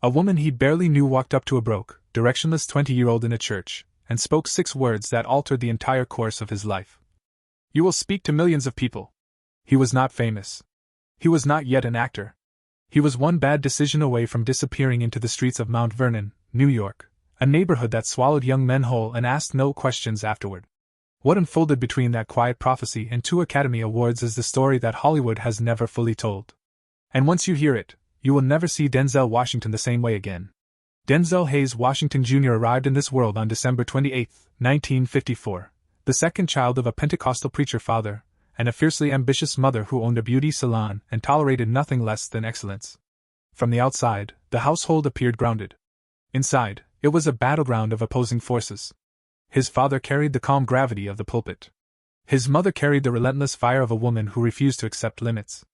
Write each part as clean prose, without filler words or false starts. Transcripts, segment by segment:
A woman he barely knew walked up to a broke, directionless 20-year-old in a church, and spoke 6 words that altered the entire course of his life. "You will speak to millions of people." He was not famous. He was not yet an actor. He was one bad decision away from disappearing into the streets of Mount Vernon, New York, a neighborhood that swallowed young men whole and asked no questions afterward. What unfolded between that quiet prophecy and 2 Academy Awards is the story that Hollywood has never fully told. And once you hear it, you will never see Denzel Washington the same way again. Denzel Hayes Washington Jr. arrived in this world on December 28, 1954, the second child of a Pentecostal preacher father and a fiercely ambitious mother who owned a beauty salon and tolerated nothing less than excellence. From the outside, the household appeared grounded. Inside, it was a battleground of opposing forces. His father carried the calm gravity of the pulpit. His mother carried the relentless fire of a woman who refused to accept limits.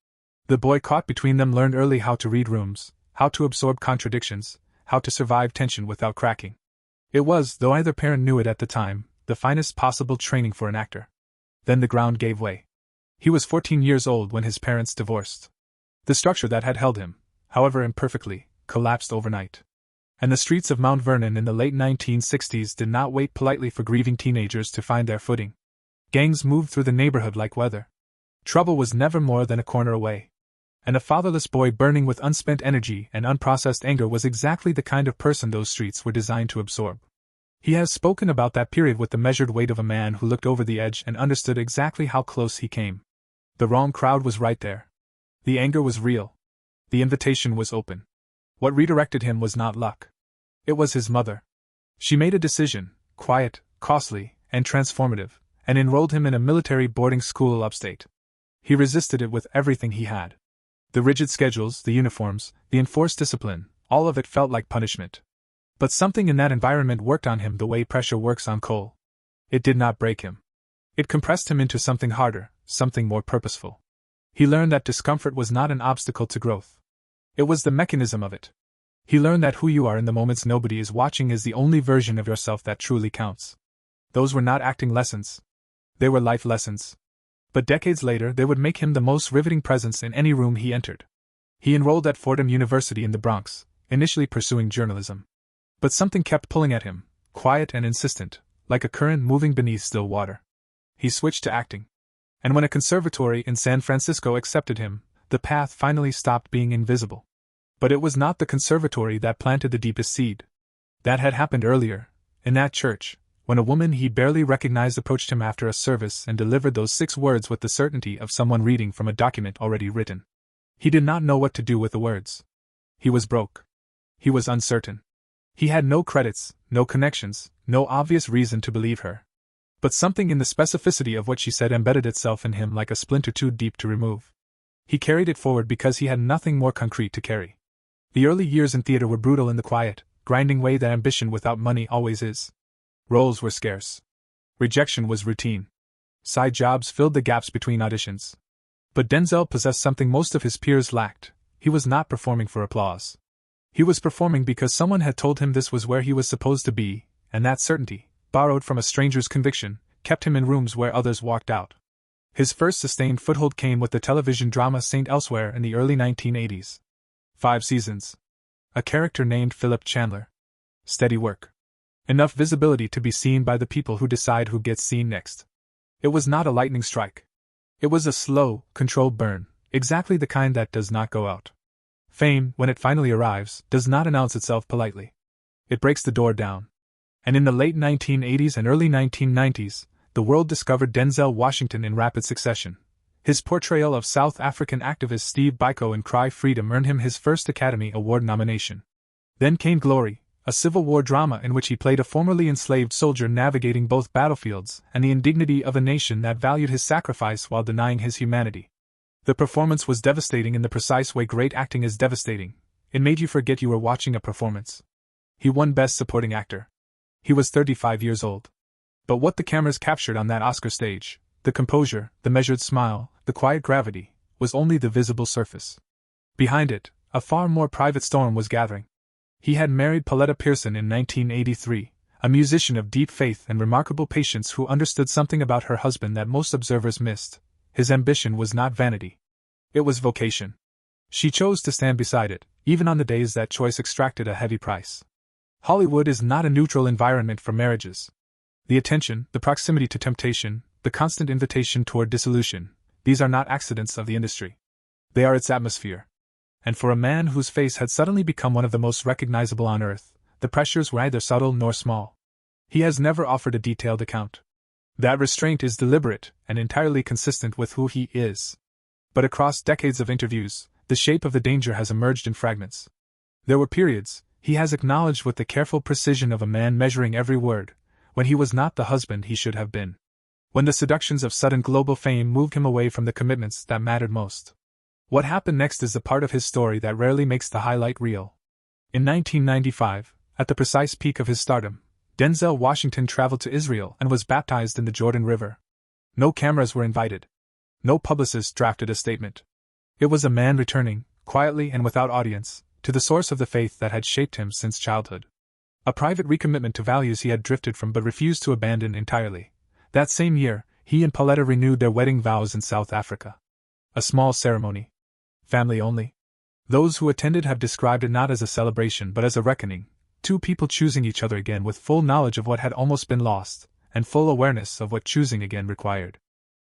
The boy caught between them learned early how to read rooms, how to absorb contradictions, how to survive tension without cracking. It was, though either parent knew it at the time, the finest possible training for an actor. Then the ground gave way. He was 14 years old when his parents divorced. The structure that had held him, however imperfectly, collapsed overnight. And the streets of Mount Vernon in the late 1960s did not wait politely for grieving teenagers to find their footing. Gangs moved through the neighborhood like weather. Trouble was never more than a corner away. And a fatherless boy burning with unspent energy and unprocessed anger was exactly the kind of person those streets were designed to absorb. He has spoken about that period with the measured weight of a man who looked over the edge and understood exactly how close he came. The wrong crowd was right there. The anger was real. The invitation was open. What redirected him was not luck. It was his mother. She made a decision, quiet, costly, and transformative, and enrolled him in a military boarding school upstate. He resisted it with everything he had. The rigid schedules, the uniforms, the enforced discipline, all of it felt like punishment. But something in that environment worked on him the way pressure works on coal. It did not break him. It compressed him into something harder, something more purposeful. He learned that discomfort was not an obstacle to growth. It was the mechanism of it. He learned that who you are in the moments nobody is watching is the only version of yourself that truly counts. Those were not acting lessons. They were life lessons. But decades later they would make him the most riveting presence in any room he entered. He enrolled at Fordham University in the Bronx, initially pursuing journalism. But something kept pulling at him, quiet and insistent, like a current moving beneath still water. He switched to acting. And when a conservatory in San Francisco accepted him, the path finally stopped being invisible. But it was not the conservatory that planted the deepest seed. That had happened earlier, in that church, when a woman he barely recognized approached him after a service and delivered those 6 words with the certainty of someone reading from a document already written. He did not know what to do with the words. He was broke. He was uncertain. He had no credits, no connections, no obvious reason to believe her. But something in the specificity of what she said embedded itself in him like a splinter too deep to remove. He carried it forward because he had nothing more concrete to carry. The early years in theater were brutal in the quiet, grinding way that ambition without money always is. Roles were scarce. Rejection was routine. Side jobs filled the gaps between auditions. But Denzel possessed something most of his peers lacked. He was not performing for applause. He was performing because someone had told him this was where he was supposed to be, and that certainty, borrowed from a stranger's conviction, kept him in rooms where others walked out. His first sustained foothold came with the television drama Saint Elsewhere in the early 1980s. 5 seasons. A character named Philip Chandler. Steady work. Enough visibility to be seen by the people who decide who gets seen next. It was not a lightning strike. It was a slow, controlled burn, exactly the kind that does not go out. Fame, when it finally arrives, does not announce itself politely. It breaks the door down. And in the late 1980s and early 1990s, the world discovered Denzel Washington in rapid succession. His portrayal of South African activist Steve Biko in Cry Freedom earned him his first Academy Award nomination. Then came Glory, a Civil War drama in which he played a formerly enslaved soldier navigating both battlefields and the indignity of a nation that valued his sacrifice while denying his humanity. The performance was devastating in the precise way great acting is devastating. It made you forget you were watching a performance. He won Best Supporting Actor. He was 35 years old. But what the cameras captured on that Oscar stage, the composure, the measured smile, the quiet gravity, was only the visible surface. Behind it, a far more private storm was gathering. He had married Pauletta Pearson in 1983, a musician of deep faith and remarkable patience who understood something about her husband that most observers missed. His ambition was not vanity. It was vocation. She chose to stand beside it, even on the days that choice extracted a heavy price. Hollywood is not a neutral environment for marriages. The attention, the proximity to temptation, the constant invitation toward dissolution, these are not accidents of the industry. They are its atmosphere. And for a man whose face had suddenly become one of the most recognizable on earth, the pressures were neither subtle nor small. He has never offered a detailed account. That restraint is deliberate and entirely consistent with who he is. But across decades of interviews, the shape of the danger has emerged in fragments. There were periods, he has acknowledged with the careful precision of a man measuring every word, when he was not the husband he should have been. When the seductions of sudden global fame moved him away from the commitments that mattered most. What happened next is the part of his story that rarely makes the highlight reel. In 1995, at the precise peak of his stardom, Denzel Washington traveled to Israel and was baptized in the Jordan River. No cameras were invited. No publicist drafted a statement. It was a man returning, quietly and without audience, to the source of the faith that had shaped him since childhood. A private recommitment to values he had drifted from but refused to abandon entirely. That same year, he and Pauletta renewed their wedding vows in South Africa. A small ceremony. Family only. Those who attended have described it not as a celebration but as a reckoning. Two people choosing each other again with full knowledge of what had almost been lost, and full awareness of what choosing again required.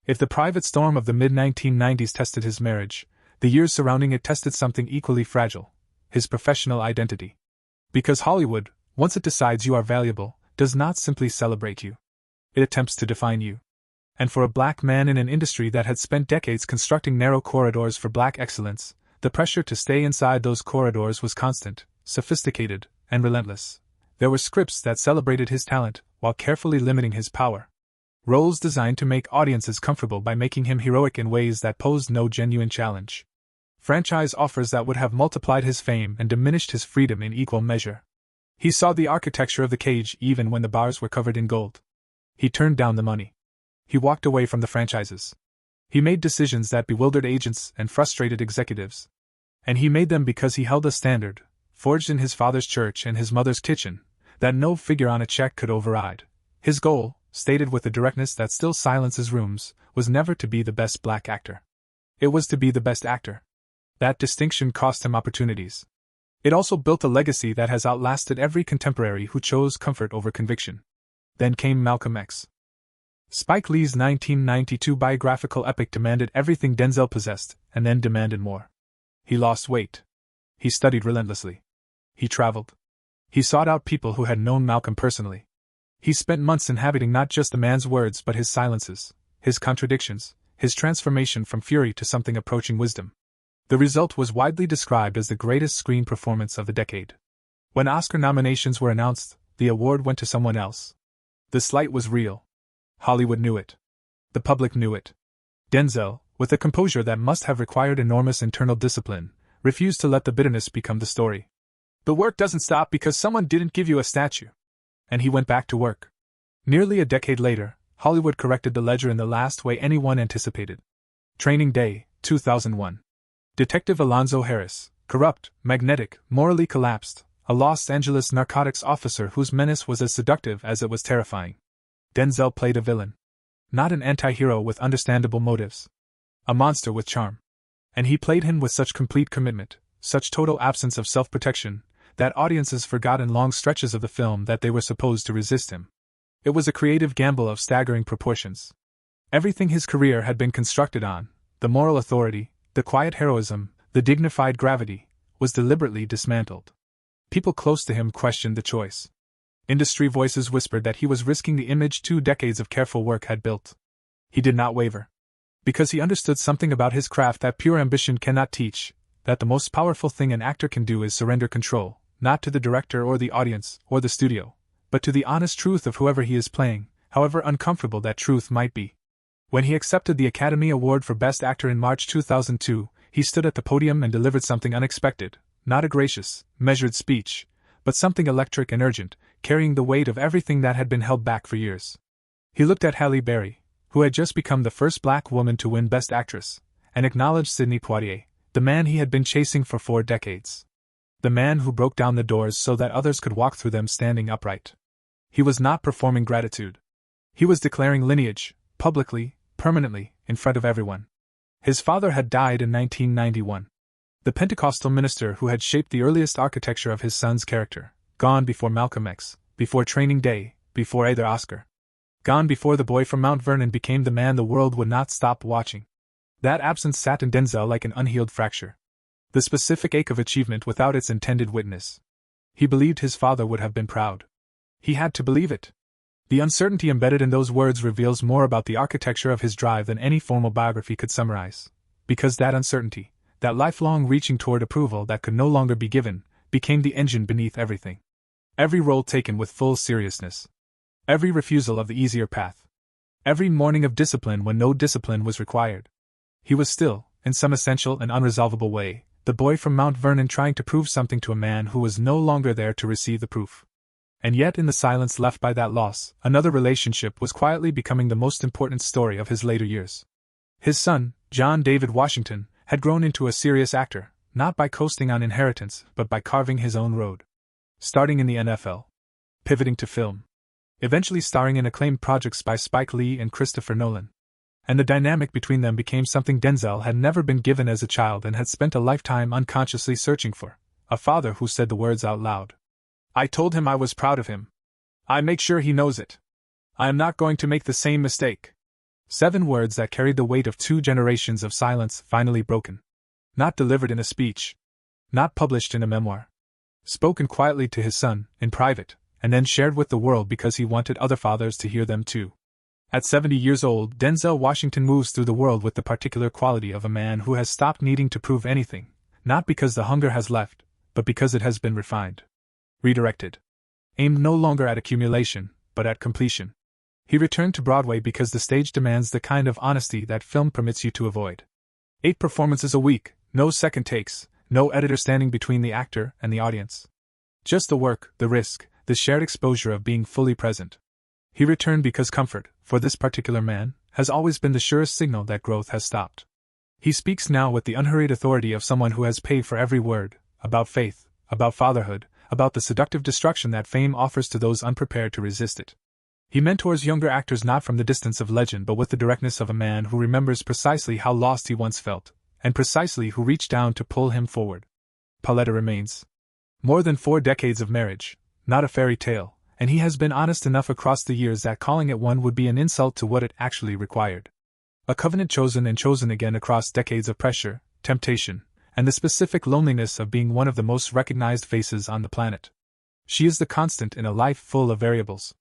If the private storm of the mid-1990s tested his marriage, the years surrounding it tested something equally fragile: his professional identity. Because Hollywood, once it decides you are valuable, does not simply celebrate you. It attempts to define you. And for a black man in an industry that had spent decades constructing narrow corridors for black excellence, the pressure to stay inside those corridors was constant, sophisticated, and relentless. There were scripts that celebrated his talent, while carefully limiting his power. Roles designed to make audiences comfortable by making him heroic in ways that posed no genuine challenge. Franchise offers that would have multiplied his fame and diminished his freedom in equal measure. He saw the architecture of the cage even when the bars were covered in gold. He turned down the money. He walked away from the franchises. He made decisions that bewildered agents and frustrated executives. And he made them because he held a standard, forged in his father's church and his mother's kitchen, that no figure on a check could override. His goal, stated with a directness that still silences rooms, was never to be the best black actor. It was to be the best actor. That distinction cost him opportunities. It also built a legacy that has outlasted every contemporary who chose comfort over conviction. Then came Malcolm X. Spike Lee's 1992 biographical epic demanded everything Denzel possessed, and then demanded more. He lost weight. He studied relentlessly. He traveled. He sought out people who had known Malcolm personally. He spent months inhabiting not just the man's words but his silences, his contradictions, his transformation from fury to something approaching wisdom. The result was widely described as the greatest screen performance of the decade. When Oscar nominations were announced, the award went to someone else. The slight was real. Hollywood knew it. The public knew it. Denzel, with a composure that must have required enormous internal discipline, refused to let the bitterness become the story. The work doesn't stop because someone didn't give you a statue. And he went back to work. Nearly a decade later, Hollywood corrected the ledger in the last way anyone anticipated. Training Day, 2001. Detective Alonzo Harris, corrupt, magnetic, morally collapsed, a Los Angeles narcotics officer whose menace was as seductive as it was terrifying. Denzel played a villain. Not an anti-hero with understandable motives. A monster with charm. And he played him with such complete commitment, such total absence of self-protection, that audiences forgot in long stretches of the film that they were supposed to resist him. It was a creative gamble of staggering proportions. Everything his career had been constructed on, the moral authority, the quiet heroism, the dignified gravity, was deliberately dismantled. People close to him questioned the choice. Industry voices whispered that he was risking the image 2 decades of careful work had built. He did not waver. Because he understood something about his craft that pure ambition cannot teach, that the most powerful thing an actor can do is surrender control, not to the director or the audience or the studio, but to the honest truth of whoever he is playing, however uncomfortable that truth might be. When he accepted the Academy Award for Best Actor in March 2002, he stood at the podium and delivered something unexpected, not a gracious, measured speech, but something electric and urgent, carrying the weight of everything that had been held back for years. He looked at Halle Berry, who had just become the first black woman to win Best Actress, and acknowledged Sidney Poitier, the man he had been chasing for 4 decades. The man who broke down the doors so that others could walk through them standing upright. He was not performing gratitude. He was declaring lineage, publicly, permanently, in front of everyone. His father had died in 1991. The Pentecostal minister who had shaped the earliest architecture of his son's character, gone before Malcolm X, before Training Day, before either Oscar. Gone before the boy from Mount Vernon became the man the world would not stop watching. That absence sat in Denzel like an unhealed fracture. The specific ache of achievement without its intended witness. He believed his father would have been proud. He had to believe it. The uncertainty embedded in those words reveals more about the architecture of his drive than any formal biography could summarize. Because that uncertainty, that lifelong reaching toward approval that could no longer be given, became the engine beneath everything. Every role taken with full seriousness. Every refusal of the easier path. Every morning of discipline when no discipline was required. He was still, in some essential and unresolvable way, the boy from Mount Vernon trying to prove something to a man who was no longer there to receive the proof. And yet in the silence left by that loss, another relationship was quietly becoming the most important story of his later years. His son, John David Washington, had grown into a serious actor, not by coasting on inheritance, but by carving his own road. Starting in the NFL. Pivoting to film. Eventually starring in acclaimed projects by Spike Lee and Christopher Nolan. And the dynamic between them became something Denzel had never been given as a child and had spent a lifetime unconsciously searching for. A father who said the words out loud. I told him I was proud of him. I make sure he knows it. I am not going to make the same mistake. 7 words that carried the weight of 2 generations of silence finally broken. Not delivered in a speech. Not published in a memoir. Spoken quietly to his son, in private, and then shared with the world because he wanted other fathers to hear them too. At 70 years old, Denzel Washington moves through the world with the particular quality of a man who has stopped needing to prove anything, not because the hunger has left, but because it has been refined. Redirected. Aimed no longer at accumulation, but at completion. He returned to Broadway because the stage demands the kind of honesty that film permits you to avoid. 8 performances a week, no second takes, no editor standing between the actor and the audience. Just the work, the risk, the shared exposure of being fully present. He returned because comfort, for this particular man, has always been the surest signal that growth has stopped. He speaks now with the unhurried authority of someone who has paid for every word, about faith, about fatherhood, about the seductive destruction that fame offers to those unprepared to resist it. He mentors younger actors not from the distance of legend but with the directness of a man who remembers precisely how lost he once felt, and precisely who reached down to pull him forward. Pauletta remains. More than 4 decades of marriage, not a fairy tale, and he has been honest enough across the years that calling it one would be an insult to what it actually required. A covenant chosen and chosen again across decades of pressure, temptation, and the specific loneliness of being one of the most recognized faces on the planet. She is the constant in a life full of variables.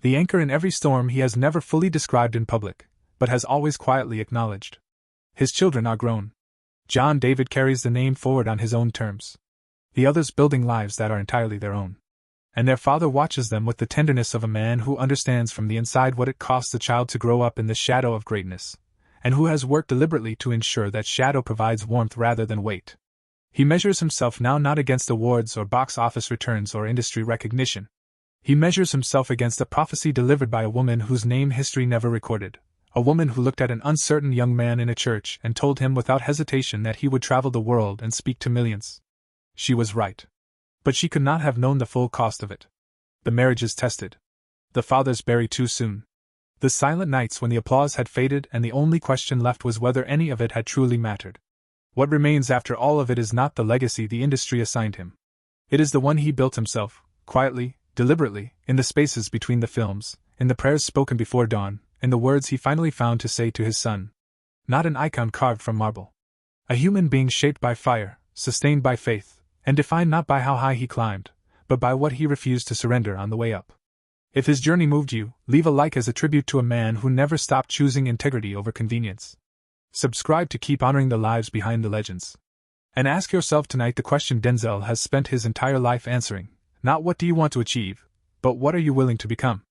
The anchor in every storm he has never fully described in public, but has always quietly acknowledged. His children are grown. John David carries the name forward on his own terms. The others building lives that are entirely their own. And their father watches them with the tenderness of a man who understands from the inside what it costs a child to grow up in the shadow of greatness, and who has worked deliberately to ensure that shadow provides warmth rather than weight. He measures himself now not against awards or box office returns or industry recognition. He measures himself against a prophecy delivered by a woman whose name history never recorded, a woman who looked at an uncertain young man in a church and told him without hesitation that he would travel the world and speak to millions. She was right. But she could not have known the full cost of it. The marriage is tested. The fathers bury too soon. The silent nights when the applause had faded and the only question left was whether any of it had truly mattered. What remains after all of it is not the legacy the industry assigned him. It is the one he built himself, quietly, deliberately, in the spaces between the films, in the prayers spoken before dawn, in the words he finally found to say to his son. Not an icon carved from marble. A human being shaped by fire, sustained by faith, and defined not by how high he climbed, but by what he refused to surrender on the way up. If his journey moved you, leave a like as a tribute to a man who never stopped choosing integrity over convenience. Subscribe to keep honoring the lives behind the legends. And ask yourself tonight the question Denzel has spent his entire life answering, not what do you want to achieve, but what are you willing to become?